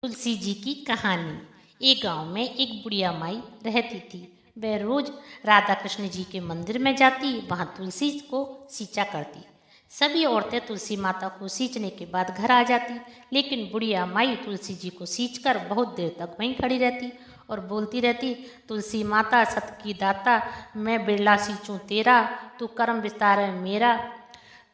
तुलसी जी की कहानी। एक गांव में एक बुढ़िया माई रहती थी। वह रोज राधा कृष्ण जी के मंदिर में जाती, वहां तुलसी को सींचा करती। सभी औरतें तुलसी माता को सींचने के बाद घर आ जाती, लेकिन बुढ़िया माई तुलसी जी को सींचकर बहुत देर तक वहीं खड़ी रहती और बोलती रहती, तुलसी माता सत की दाता, मैं बिरला सींचूं तेरा, तू कर्म विस्तार है मेरा।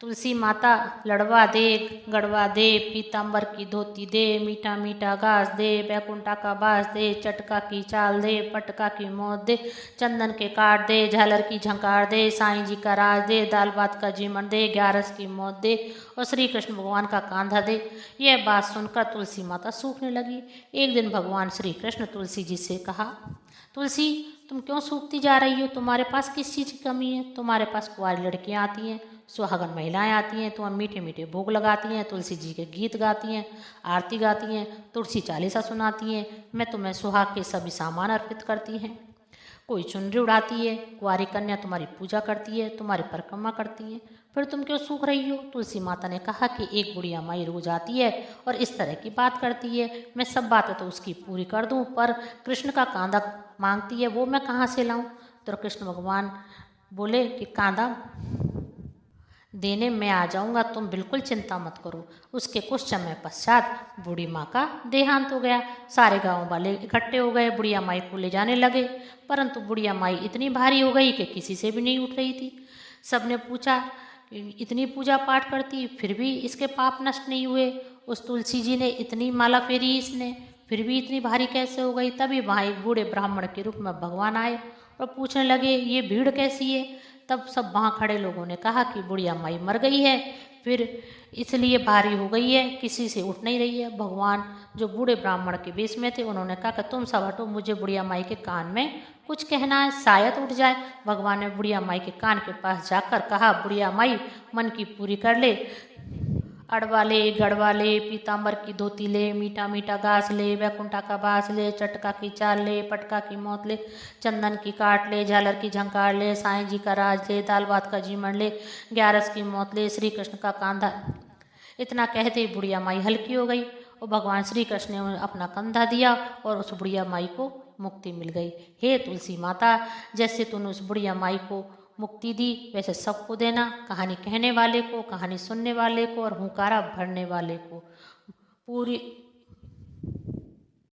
तुलसी माता लड़वा दे, गड़वा दे, पीताम्बर की धोती दे, मीठा मीठा घास दे, बैकुंठा का बास दे, चटका की चाल दे, पटका की मौत दे, चंदन के काट दे, झालर की झंकार दे, साईं जी का राज दे, दाल भात का जीवन दे, ग्यारस की मौत दे और श्री कृष्ण भगवान का कांधा दे। यह बात सुनकर तुलसी माता सूखने लगी। एक दिन भगवान श्री कृष्ण तुलसी जी से कहा, तुलसी, तुम क्यों सूखती जा रही हो? तुम्हारे पास किस चीज़ की कमी है? तुम्हारे पास कुंवारी लड़कियाँ आती हैं, सुहागन महिलाएं आती हैं, तुम मीठे मीठे भोग लगाती हैं, तुलसी जी के गीत गाती हैं, आरती गाती हैं, तुलसी चालीसा सुनाती हैं, मैं तुम्हें सुहाग के सभी सामान अर्पित करती हैं। कोई चुनरी उड़ाती है, कुंवारी कन्या तुम्हारी पूजा करती है, तुम्हारी परिक्रमा करती है, फिर तुम क्यों सूख रही हो? तुलसी माता ने कहा कि एक बुढ़िया माई रोज आती है और इस तरह की बात करती है, मैं सब बातें तो उसकी पूरी कर दूं, पर कृष्ण का कांधा मांगती है, वो मैं कहाँ से लाऊं? तो कृष्ण भगवान बोले कि कांधा देने मैं आ जाऊंगा, तुम बिल्कुल चिंता मत करो। उसके कुछ समय पश्चात बूढ़ी माँ का देहांत हो गया। सारे गांव वाले इकट्ठे हो गए, बुढ़िया माई को ले जाने लगे, परंतु बुढ़िया माई इतनी भारी हो गई कि किसी से भी नहीं उठ रही थी। सबने पूछा कि इतनी पूजा पाठ करती, फिर भी इसके पाप नष्ट नहीं हुए। उस तुलसी जी ने इतनी माला फेरी इसने, फिर भी इतनी भारी कैसे हो गई? तभी वहाँ एक बूढ़े ब्राह्मण के रूप में भगवान आए और पूछने लगे, ये भीड़ कैसी है? तब सब वहाँ खड़े लोगों ने कहा कि बुढ़िया माई मर गई है, फिर इसलिए भारी हो गई है, किसी से उठ नहीं रही है। भगवान जो बूढ़े ब्राह्मण के वेश में थे, उन्होंने कहा कि तुम सब हटो, मुझे बुढ़िया माई के कान में कुछ कहना है, शायद उठ जाए। भगवान ने बुढ़िया माई के कान के पास जाकर कहा, बुढ़िया माई मन की पूरी कर ले, अड़वा ले, गड़वा ले, पीताम्बर की धोती ले, मीठा मीठा घास ले, बैकुंठा का बास ले, चटका की चाल ले, पटका की मौत ले, चंदन की काट ले, झालर की झंकार ले, साईं जी का राज ले, दाल भात का जीवन ले, ग्यारस की मौत ले, श्री कृष्ण का कांधा। इतना कहते ही बुढ़िया माई हल्की हो गई और भगवान श्री कृष्ण ने उन्हें अपना कंधा दिया और उस बुढ़िया माई को मुक्ति मिल गई। हे तुलसी माता, जैसे तूने उस बुढ़िया माई को मुक्ति दी, वैसे सबको देना, कहानी कहने वाले को, कहानी सुनने वाले को और हुंकारा भरने वाले को। पूरी